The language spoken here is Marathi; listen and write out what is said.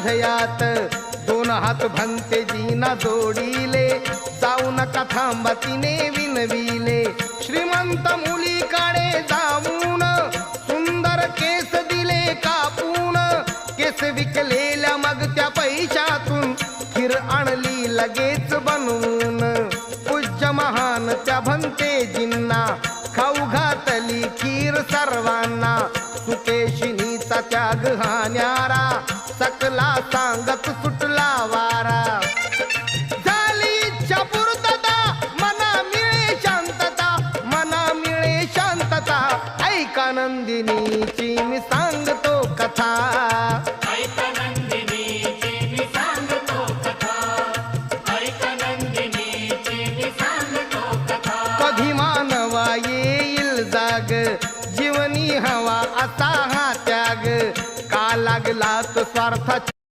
हृदयात दोन हात भंते जीना जोडीले जाऊ नका थांबा तिने विनविले श्रीमंत मुलीकडे जाऊन सुंदर केस दिले कापून केस विकलेल्या मग त्या पैशातून खीर आणली लगेच बनवून पूज्य महान त्या भंतेजींना खाऊ घातली खीर सर्वांना सुकेशिनीचा त्याग हा न्यारा सकला सांगत सुटला वारा झाली इच्छा पूर्तता मना मिळे शांतता मना मिळे शांतता ऐका नंदिनीची मी सांगतो कथा कधी मानवा येईल जाग जीवनी हवा असा हा त्याग का लागला तो स्वार्थाची